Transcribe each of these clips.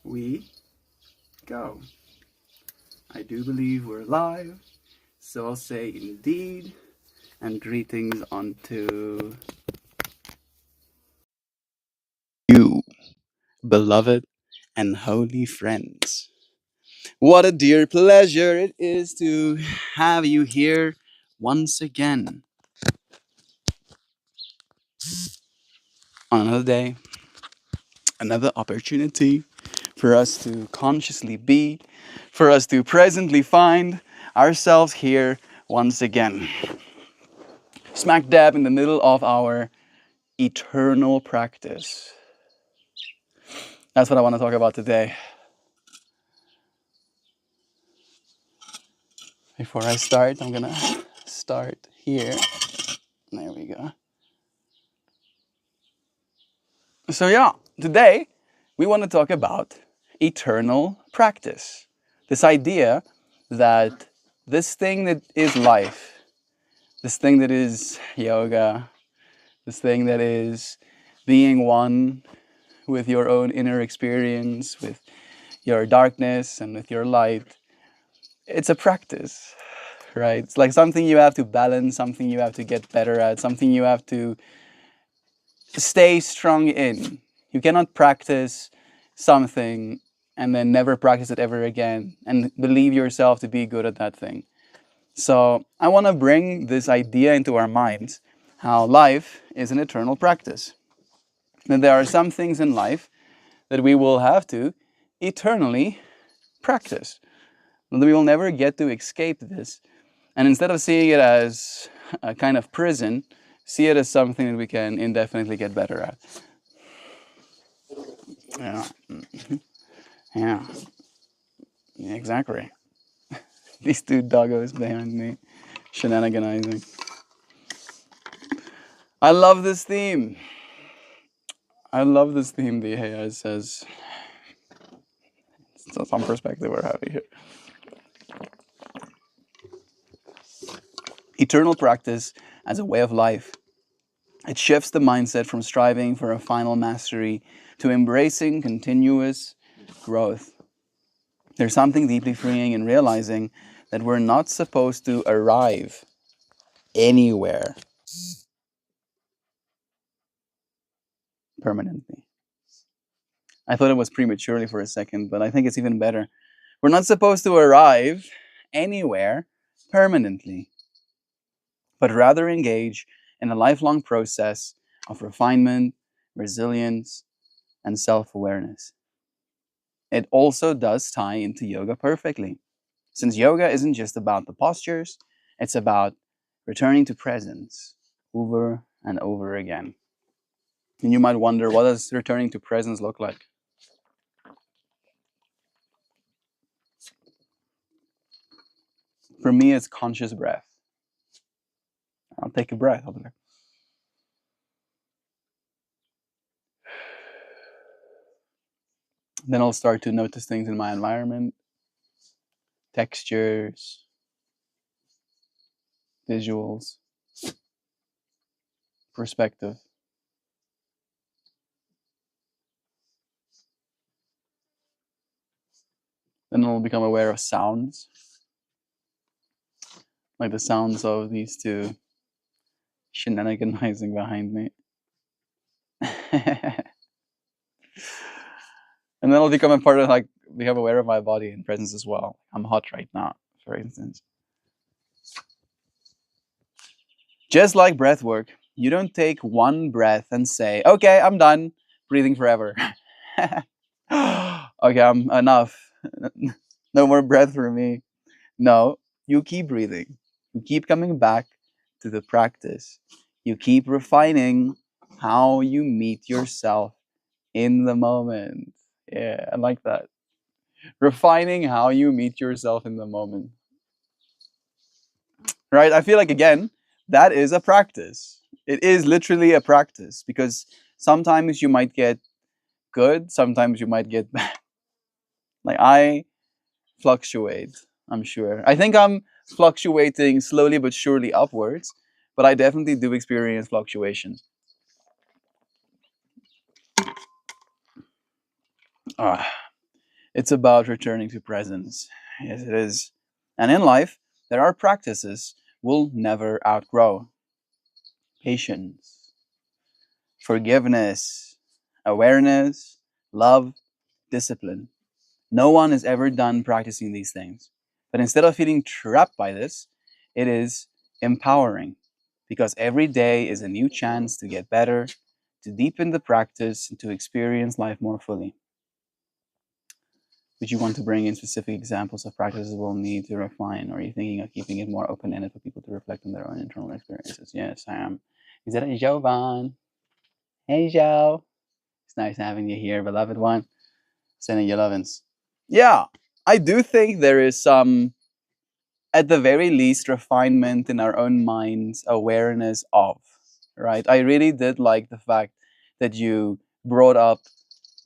we go. I do believe we're live, so I'll say indeed, and greetings unto you, beloved and holy friends. What a dear pleasure it is to have you here once again on another day, another opportunity for us to consciously be, for us to presently find ourselves here once again. Smack dab in the middle of our eternal practice. That's what I want to talk about today. Before I start, I'm gonna start here. There we go. So yeah, today we want to talk about eternal practice. This idea that this thing that is life, this thing that is yoga, this thing that is being one with your own inner experience, with your darkness and with your light, it's a practice, right? It's like something you have to balance, something you have to get better at, something you have to stay strong in. You cannot practice something and then never practice it ever again and believe yourself to be good at that thing. So I want to bring this idea into our minds, how life is an eternal practice. And there are some things in life that we will have to eternally practice. We will never get to escape this. And instead of seeing it as a kind of prison, see it as something that we can indefinitely get better at. Yeah. Yeah. Exactly. These two doggos behind me shenaniganizing. I love this theme. I love this theme the AI says. So some perspective we're having here. Eternal practice as a way of life. It shifts the mindset from striving for a final mastery to embracing continuous growth. There's something deeply freeing in realizing that we're not supposed to arrive anywhere permanently. I thought it was prematurely for a second, but I think it's even better. We're not supposed to arrive anywhere permanently, but rather engage in a lifelong process of refinement, resilience, and self-awareness. It also does tie into yoga perfectly, since yoga isn't just about the postures, it's about returning to presence over and over again. And you might wonder, what does returning to presence look like? For me, it's conscious breath. I'll take a breath. I'll be like, then I'll start to notice things in my environment, textures, visuals, perspective. Then I'll become aware of sounds, like the sounds of these two shenaniganizing behind me. And then I'll become a part of, like, become aware of my body and presence as well. I'm hot right now, for instance. Just like breath work, you don't take one breath and say, okay, I'm done breathing forever. Okay, I'm enough. No more breath for me. No, you keep breathing. You keep coming back to the practice. You keep refining how you meet yourself in the moment. Yeah, I like that. Refining how you meet yourself in the moment. Right? I feel like, again, that is a practice. It is literally a practice, because sometimes you might get good, sometimes you might get bad. Like, I fluctuate, I'm sure. I think I'm fluctuating slowly but surely upwards, but I definitely do experience fluctuations. Ah. It's about returning to presence. Yes, it is. And in life, there are practices we'll never outgrow: patience, forgiveness, awareness, love, discipline. No one is ever done practicing these things. But instead of feeling trapped by this, it is empowering, because every day is a new chance to get better, to deepen the practice, and to experience life more fully. Would you want to bring in specific examples of practices we'll need to refine, or are you thinking of keeping it more open ended for people to reflect on their own internal experiences? Yes, I am. Is that Jovan? Hey, Joe. It's nice having you here, beloved one. Sending you lovin's. Yeah, I do think there is some, at the very least, refinement in our own minds, awareness of, right? I really did like the fact that you brought up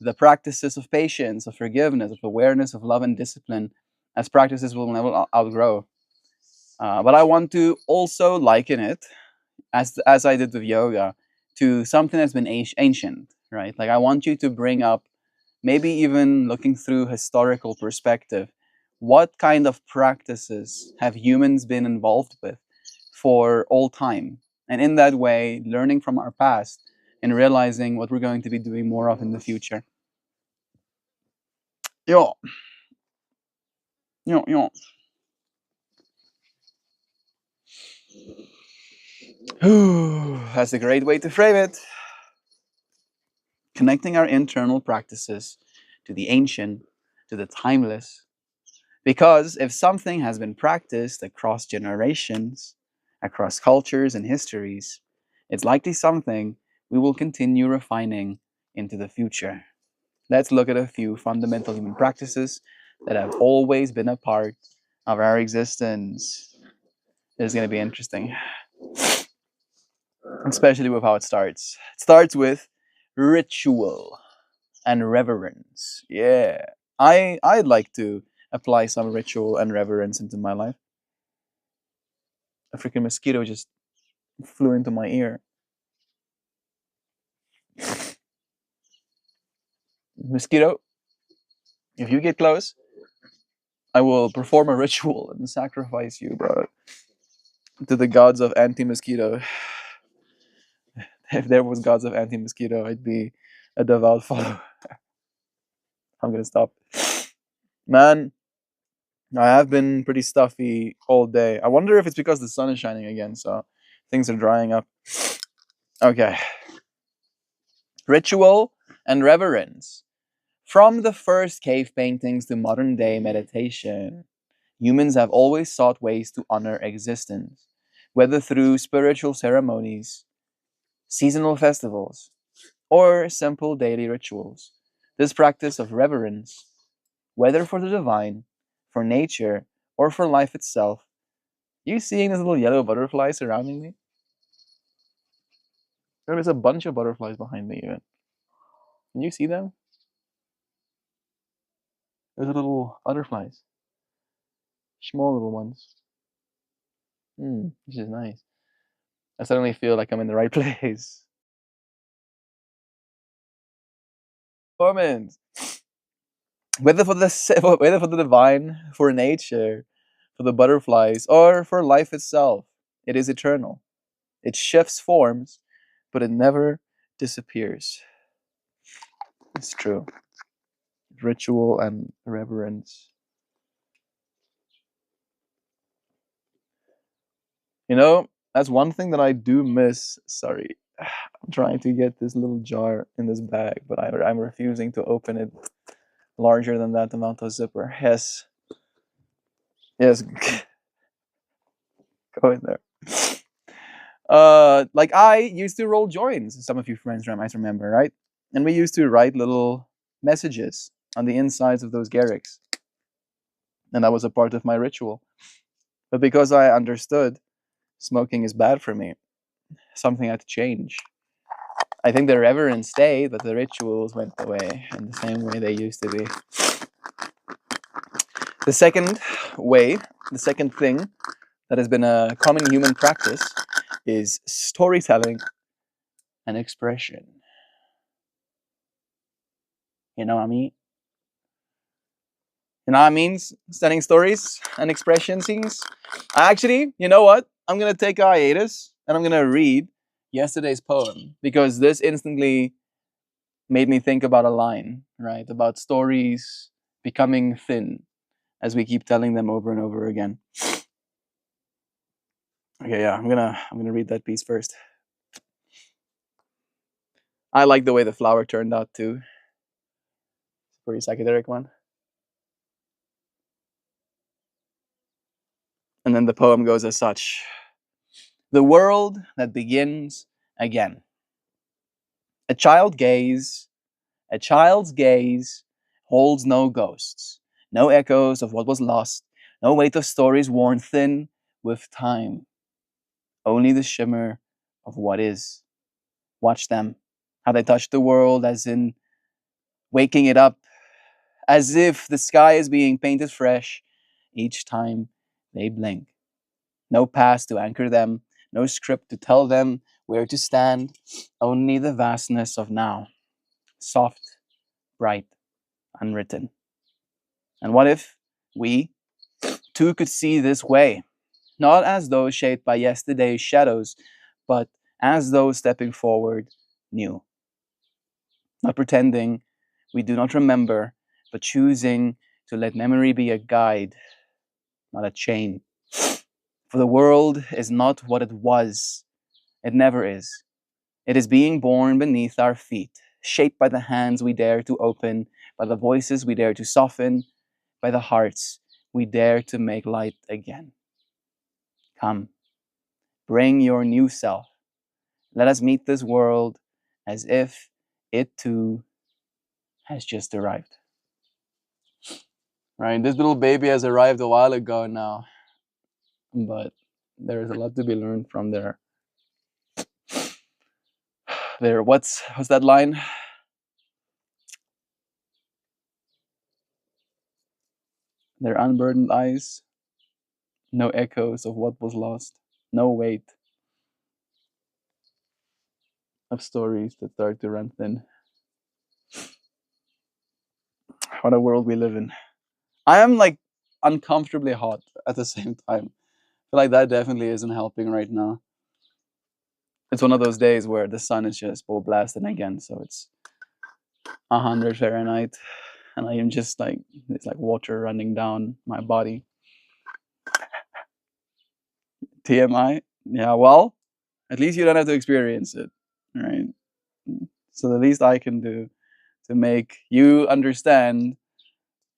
the practices of patience, of forgiveness, of awareness, of love and discipline as practices we'll never outgrow. But I want to also liken it, as I did with yoga, to something that's been ancient, right? Like, I want you to bring up, maybe even looking through historical perspective, what kind of practices have humans been involved with for all time, and in that way learning from our past and realizing what we're going to be doing more of in the future. Yo, yo. That's a great way to frame it. Connecting our internal practices to the ancient, to the timeless. Because if something has been practiced across generations, across cultures and histories, it's likely something we will continue refining into the future. Let's look at a few fundamental human practices that have always been a part of our existence. This is going to be interesting, especially with how it starts. It starts with ritual and reverence. Yeah. I'd like to apply some ritual and reverence into my life. A freaking mosquito just flew into my ear. Mosquito, if you get close, I will perform a ritual and sacrifice you, bro, to the gods of anti-mosquito. If there was gods of anti-mosquito, I'd be a devout follower. I'm gonna stop. Man, I have been pretty stuffy all day. I wonder if it's because the sun is shining again, so things are drying up. Okay. Ritual and reverence. From the first cave paintings to modern day meditation, humans have always sought ways to honor existence, whether through spiritual ceremonies, seasonal festivals, or simple daily rituals. This practice of reverence, whether for the divine, for nature, or for life itself. You seeing this little yellow butterfly surrounding me? There's a bunch of butterflies behind me even. Can you see them? There's little butterflies. Small little ones. This is nice. I suddenly feel like I'm in the right place. Performance. Whether for the divine, for nature, for the butterflies, or for life itself, it is eternal. It shifts forms, but it never disappears. It's true. Ritual and reverence. You know, that's one thing that I do miss. Sorry, I'm trying to get this little jar in this bag, but I'm refusing to open it larger than that amount of zipper. Yes, yes, go in there. Like, I used to roll joints. Some of you friends might remember, right? And we used to write little messages on the insides of those garrix, and that was a part of my ritual. But because I understood smoking is bad for me, something had to change. I think the reverence stayed, but the rituals went away in the same way they used to be. The second way, the second thing that has been a common human practice is storytelling and expression. You know what I mean? You know what I mean? Studying stories and expression scenes. Actually, you know what? I'm gonna take a hiatus and I'm gonna read yesterday's poem because this instantly made me think about a line, right? About stories becoming thin as we keep telling them over and over again. Okay, yeah, I'm gonna read that piece first. I like the way the flower turned out too. Pretty psychedelic one. And then the poem goes as such: the world that begins again. A child gaze, a child's gaze holds no ghosts, no echoes of what was lost, no weight of stories worn thin with time. Only the shimmer of what is. Watch them, how they touch the world as in waking it up, as if the sky is being painted fresh each time they blink. No past to anchor them, no script to tell them where to stand, only the vastness of now, soft, bright, unwritten. And what if we too could see this way, not as those shaped by yesterday's shadows, but as those stepping forward new, not pretending we do not remember, but choosing to let memory be a guide, not a chain. For the world is not what it was, it never is. It is being born beneath our feet, shaped by the hands we dare to open, by the voices we dare to soften, by the hearts we dare to make light again. Come, bring your new self. Let us meet this world as if it too has just arrived. Right, this little baby has arrived a while ago now, but there is a lot to be learned from their what's that line? Their unburdened eyes, no echoes of what was lost, no weight of stories that start to run thin. What a world we live in. I am like uncomfortably hot at the same time. I feel like that definitely isn't helping right now. It's one of those days where the sun is just full blasting again, so it's 100 Fahrenheit, and I am just like it's like water running down my body. TMI. Yeah, well, at least you don't have to experience it, right? So the least I can do to make you understand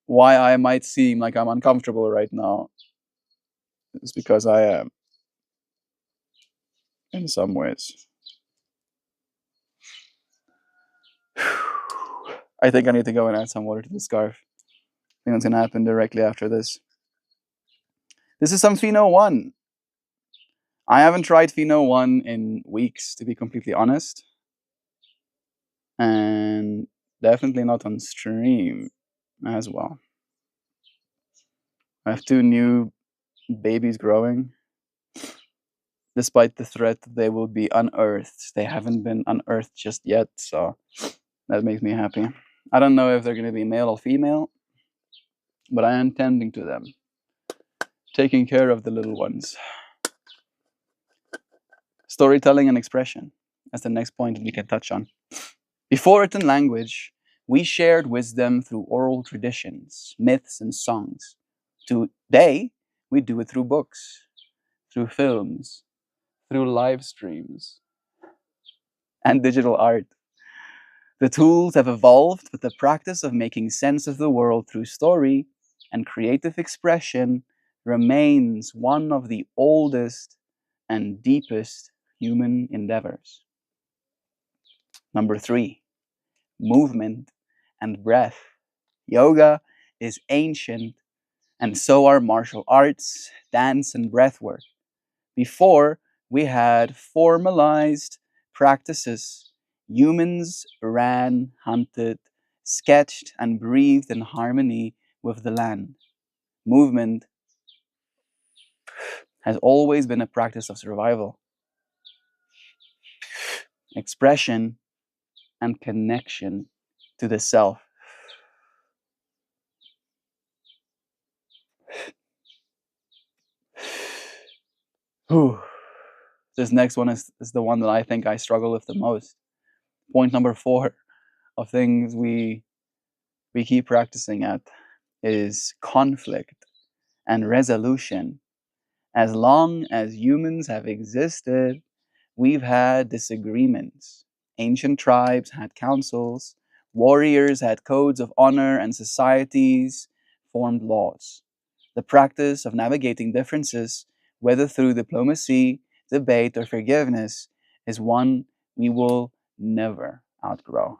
why I might seem like I'm uncomfortable right now is because I am in some ways. I think I need to go and add some water to the scarf. I think that's gonna happen directly after this. This is some Pheno 1. I haven't tried Pheno 1 in weeks, to be completely honest. And definitely not on stream as well. I have 2 new babies growing. Despite the threat that they will be unearthed, they haven't been unearthed just yet, so that makes me happy. I don't know if they're going to be male or female, but I am tending to them, taking care of the little ones. Storytelling and expression. That's the next point that we can touch on. Before written language, we shared wisdom through oral traditions, myths, and songs. Today, we do it through books, through films, through live streams, and digital art. The tools have evolved, but the practice of making sense of the world through story and creative expression remains one of the oldest and deepest human endeavors. Number 3, movement and breath. Yoga is ancient, and so are martial arts, dance, and breathwork. Before we had formalized practices, humans ran, hunted, sketched, and breathed in harmony with the land. Movement has always been a practice of survival, expression, and connection to the self. Whew. This next one is the one that I think I struggle with the most. Point number 4 of things we keep practicing at is conflict and resolution. As long as humans have existed, we've had disagreements. Ancient tribes had councils, warriors had codes of honor, and societies formed laws. The practice of navigating differences, whether through diplomacy, debate, or forgiveness, is one we will never outgrow.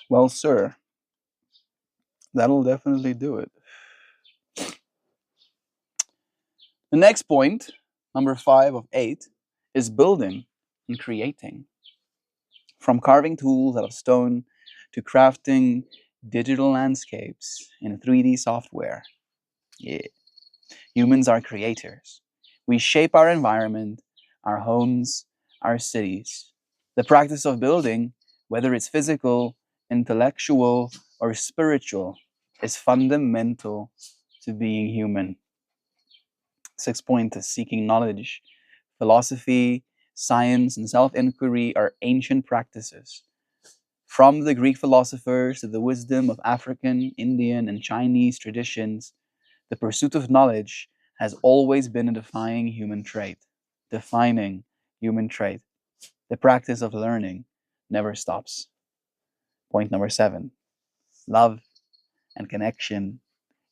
Well, sir, that'll definitely do it. The next point, number 5 of 8, is building and creating. From carving tools out of stone to crafting digital landscapes in 3D software. Yeah. Humans are creators. We shape our environment, our homes, our cities. The practice of building, whether it's physical, intellectual, or spiritual, is fundamental to being human. 6 point is seeking knowledge. Philosophy, science, and self inquiry are ancient practices. From the Greek philosophers to the wisdom of African, Indian, and Chinese traditions, the pursuit of knowledge has always been a defining human trait. Defining human trait. The practice of learning never stops. Point number 7, love and connection.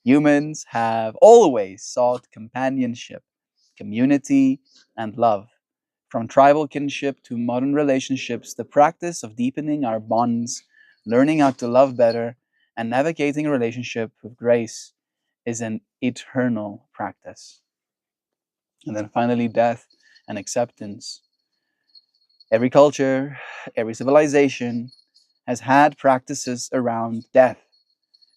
Humans have always sought companionship, community, and love. From tribal kinship to modern relationships, the practice of deepening our bonds, learning how to love better, and navigating a relationship with grace is an eternal practice. And then finally, death and acceptance. Every culture, every civilization has had practices around death.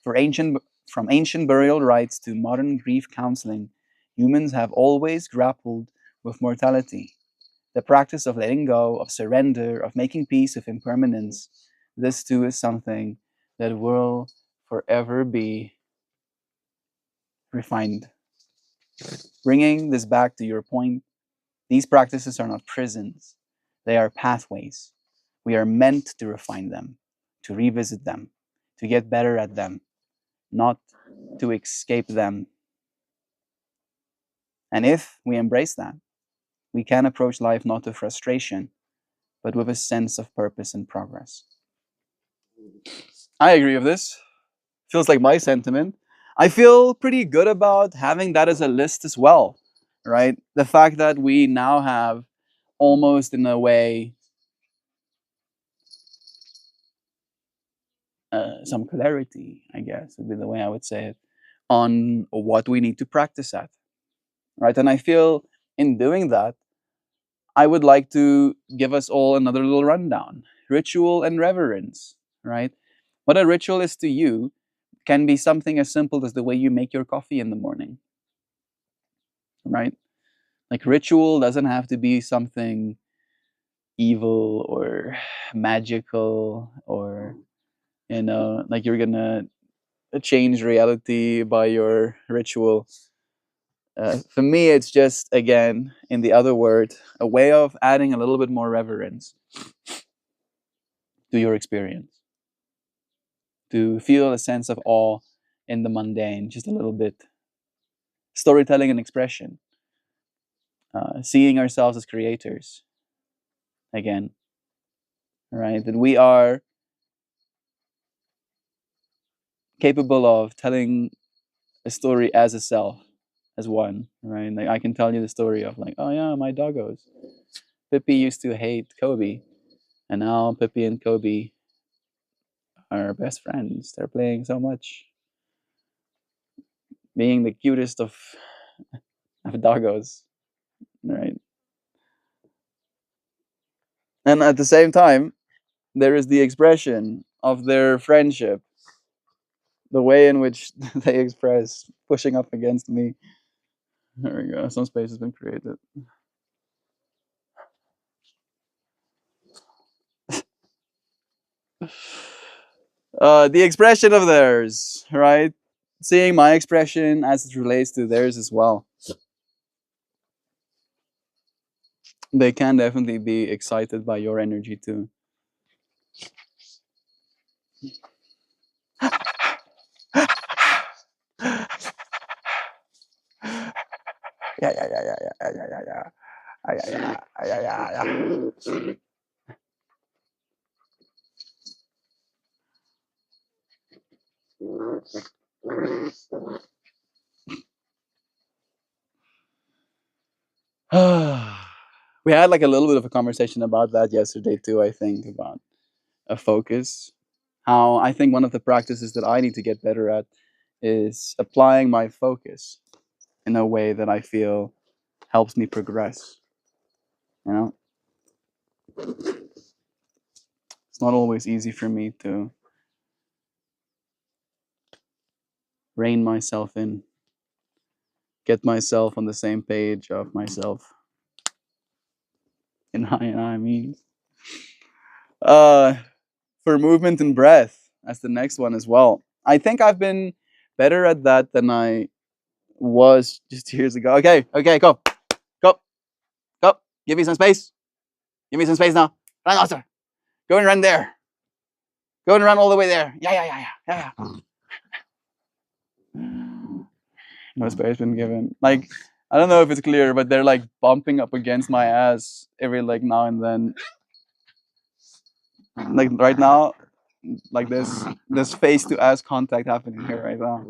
From ancient burial rites to modern grief counseling, humans have always grappled with mortality. The practice of letting go, of surrender, of making peace with impermanence, this too is something that will forever be refined. Bringing this back to your point, these practices are not prisons, they are pathways. We are meant to refine them, to revisit them, to get better at them, not to escape them. And if we embrace that, we can approach life not with frustration, but with a sense of purpose and progress. I agree with this. Feels like my sentiment. I feel pretty good about having that as a list as well, right? The fact that we now have almost in a way some clarity, I guess would be the way I would say it, on what we need to practice at, right? And I feel in doing that, I would like to give us all another little rundown. Ritual and reverence, right? What a ritual is to you can be something as simple as the way you make your coffee in the morning, right? Like ritual doesn't have to be something evil or magical or like you're gonna change reality by your ritual. For me, it's just again, in the other word, a way of adding a little bit more reverence to your experience, to feel a sense of awe in the mundane, just a little bit. Storytelling and expression, seeing ourselves as creators again, right? That we are capable of telling a story as a self, as one, right? Like I can tell you the story of like, oh yeah, my doggos. Pippi used to hate Kobe, and now Pippi and Kobe are best friends. They're playing so much, being the cutest of doggos, right? And at the same time, there is the expression of their friendship the way in which they express pushing up against me. There we go. Some space has been created. The expression of theirs, right? Seeing my expression as it relates to theirs as well. They can definitely be excited by your energy too. Yeah, yeah, yeah, yeah, yeah, yeah, yeah, yeah. Yeah, yeah, yeah, yeah, yeah. We had like a little bit of a conversation about that yesterday too, I think, about a focus. How I think one of the practices that I need to get better at is applying my focus in a way that I feel helps me progress. You know, it's not always easy for me to rein myself in, get myself on the same page of myself. I mean, uh, for movement and breath as the next one as well. I think I've been better at that than I was just years ago. Okay, okay, go, go, go. Give me some space. Give me some space now. Run, Oscar. Go and run there. Go and run all the way there. Yeah, yeah, yeah, yeah, yeah. No space been given. Like, I don't know if it's clear, but they're like bumping up against my ass every like now and then. Like right now, like this face to ass contact happening here right now.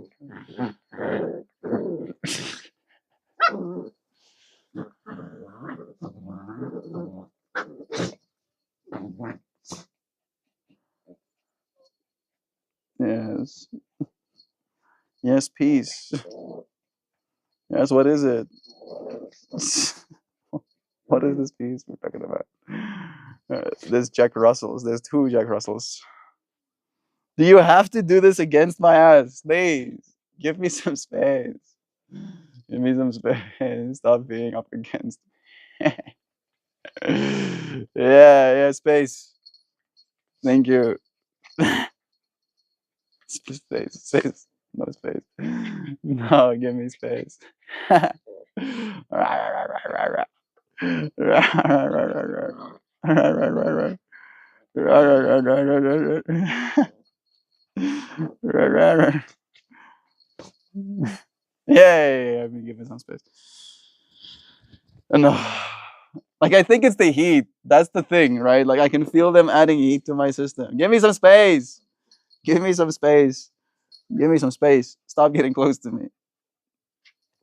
Yes. Yes, peace. Yes, what is it? What is this piece we're talking about? There's Jack Russells. There's two Jack Russells. Do you have to do this against my ass? Please, give me some space. Give me some space. Stop being up against me. Yeah, yeah, space. Thank you. Space. No space. No, give me space. Yay! I've been given some space. No, like I think it's the heat. That's the thing, right? Like I can feel them adding heat to my system. Give me some space. Give me some space. Give me some space. Stop getting close to me.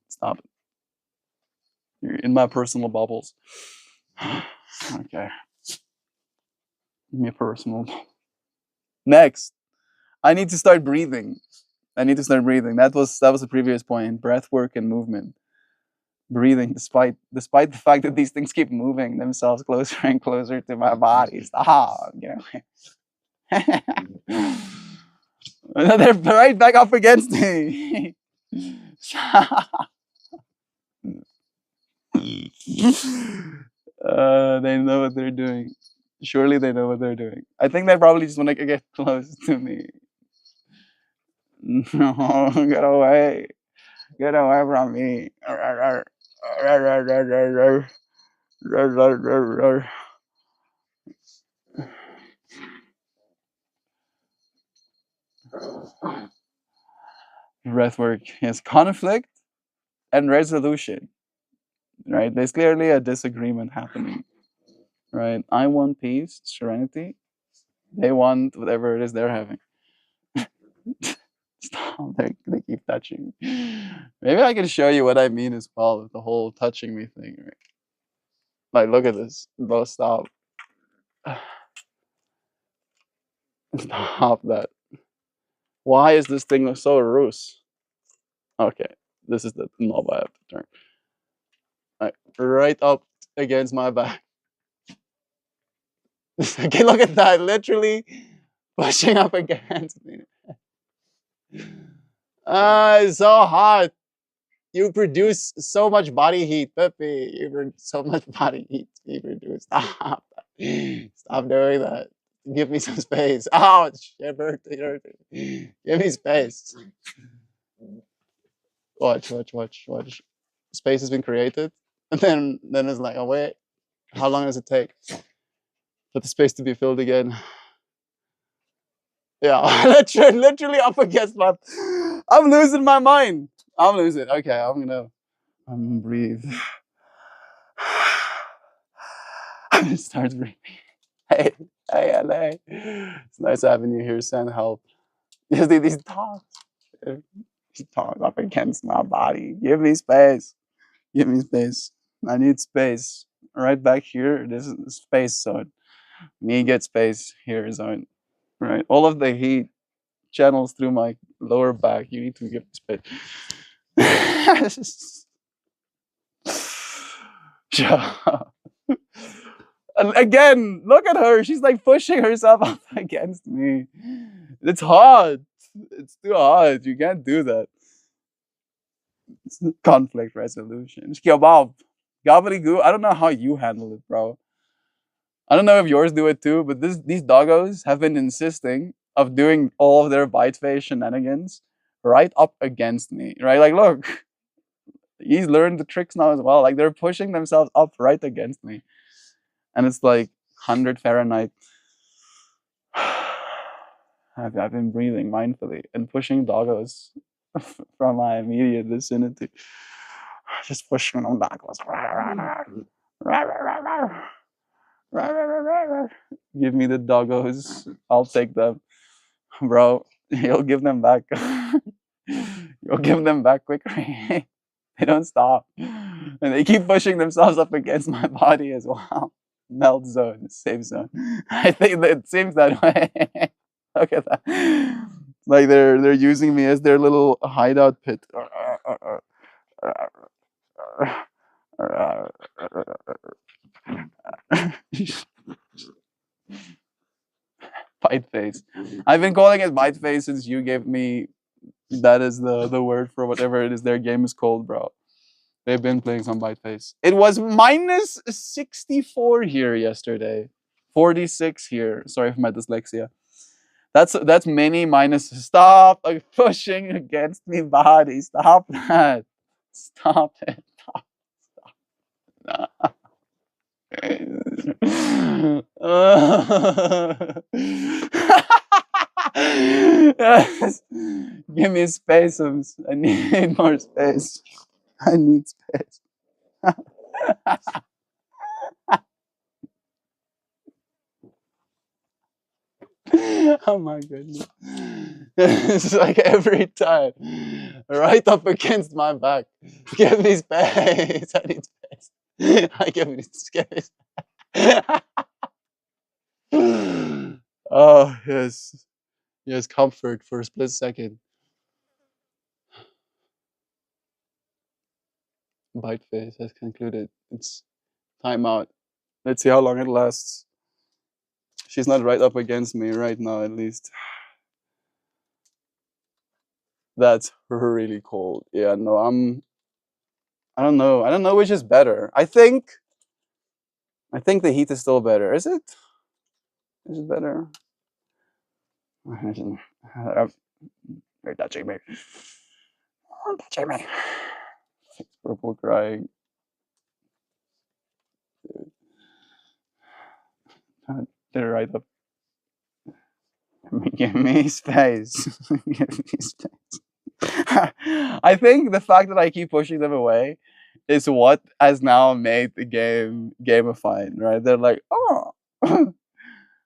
Stop it. You're in my personal bubbles. Okay. Give me a personal. Next, I need to start breathing. I need to start breathing. That was the previous point. Breath work and movement. Breathing, despite the fact that these things keep moving themselves closer and closer to my body. Stop. You know. They're right back up against me. They know what they're doing. Surely they know what they're doing. I think they probably just want to get close to me. No, get away. Get away from me. Breathwork is conflict and resolution, right? There's clearly a disagreement happening, right? I want peace, serenity. They want whatever it is they're having. Stop, they keep touching me. Maybe I can show you what I mean as well with the whole touching me thing, right? Like, look at this. Bro, stop. Stop that. Why is this thing so loose? Okay, this is the knob I have to turn. Like, right up against my back. Okay, look at that. Literally pushing up against me. It's so hot. You produce so much body heat, Pepe. You produce so much body heat. You produce. Stop. Stop doing that. Give me some space. Ouch! It hurt. It hurt. Give me space. Watch, watch, watch, watch. Space has been created, and then it's like, oh wait, how long does it take for the space to be filled again? Yeah, literally up against my. I'm losing my mind. I'm losing. Okay, I'm gonna breathe. I'm gonna start breathing. Hey, hey, LA. It's nice having you here. Send help. These dogs. These dogs up against my body. Give me space. Give me space. I need space. Right back here. This is the space zone. Me get space here zone. Right. All of the heat channels through my lower back. You need to give me space. And again, look at her. She's like pushing herself up against me. It's hard. It's too hard. You can't do that. It's conflict resolution. Kebab. Gobbledygoo. I don't know how you handle it, bro. I don't know if yours do it too, but these doggos have been insisting of doing all of their bite face shenanigans right up against me. Right? Like, look, he's learned the tricks now as well. Like, they're pushing themselves up right against me. And it's like 100 Fahrenheit. I've been breathing mindfully and pushing doggos from my immediate vicinity. Just pushing them backwards. Give me the doggos. I'll take them. Bro, you'll give them back. You'll give them back quicker. They don't stop. And they keep pushing themselves up against my body as well. Melt zone, safe zone. I think that it seems that way. Look at that. Like they're using me as their little hideout pit. Bite face. I've been calling it bite face since you gave me that is the word for whatever it is their game is called, bro. They've been playing some bite face. It was minus 64 here yesterday. 46 here. Sorry for my dyslexia. That's many minus. Stop pushing against me, body. Stop that. Stop it. Stop. Yes. Give me space. I need more space. I need space. Oh my goodness. It's like every time. Right up against my back. Give me space. I need space. I give me space. Oh, yes. Yes, comfort for a split second. Bite face has concluded. It's time out. Let's see how long it lasts. She's not right up against me right now, at least. That's really cold. Yeah, no, I don't know. I don't know which is better. I think the heat is still better. Is it? Is it better? You're touching me. You're touching me. Purple crying. They're right up. Give me space. Give me space. I think the fact that I keep pushing them away is what has now made the game gamified, right? They're like, oh,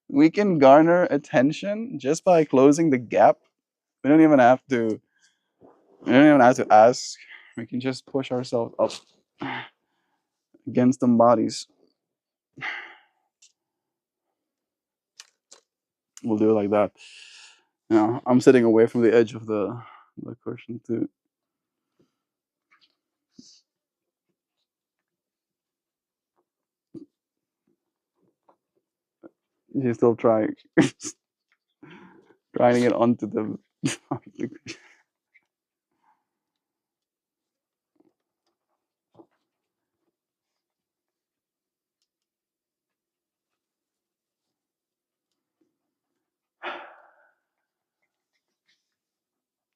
we can garner attention just by closing the gap. We don't even have to. We don't even have to ask. We can just push ourselves up against them bodies. We'll do it like that. Now I'm sitting away from the edge of the cushion too. She's still trying to get onto them.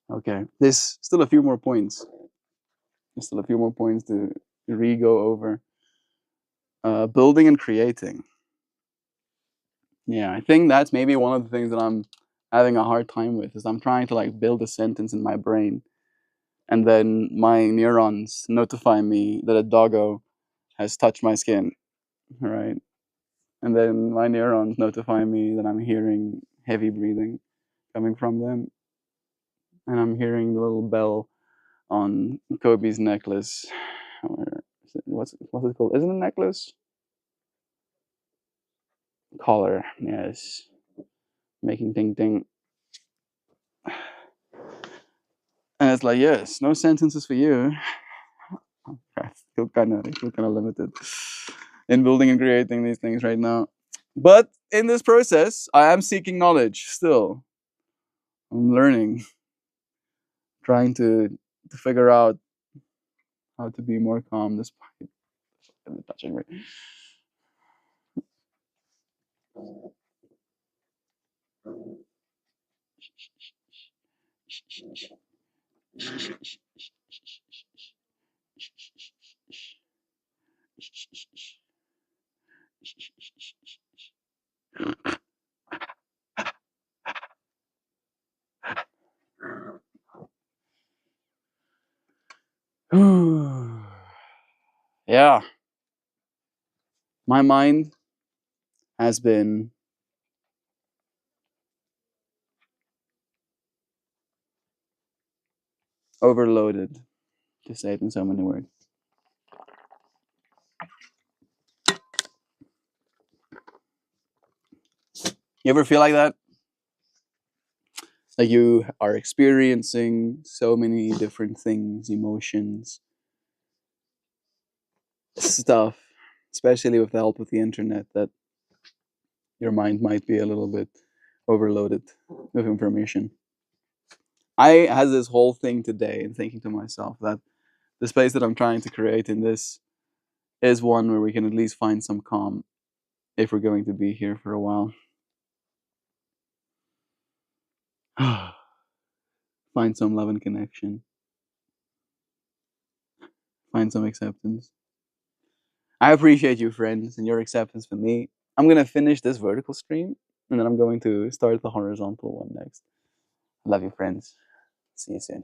Okay, there's still a few more points. There's still a few more points to re-go over. Building and creating. Yeah, I think that's maybe one of the things that I'm having a hard time with is I'm trying to like build a sentence in my brain, and then my neurons notify me that a doggo has touched my skin, right? And then my neurons notify me that I'm hearing heavy breathing coming from them, and I'm hearing the little bell on Kobe's necklace. What's it called? Isn't it a necklace? Collar. Yes, making ting ting. And it's like, yes, no sentences for you. I feel kind of limited in building and creating these things right now. But in this process, I am seeking knowledge still. I'm learning, trying to figure out how to be more calm despite touching me. Yeah, my mind has been overloaded, to say it in so many words. You ever feel like that? Like you are experiencing so many different things, emotions, stuff, especially with the help of the internet, that your mind might be a little bit overloaded with information. I had this whole thing today and thinking to myself that the space that I'm trying to create in this is one where we can at least find some calm if we're going to be here for a while. Find some love and connection, find some acceptance. I appreciate you, friends, and your acceptance for me. I'm going to finish this vertical stream and then I'm going to start the horizontal one next. Love you, friends. See you soon.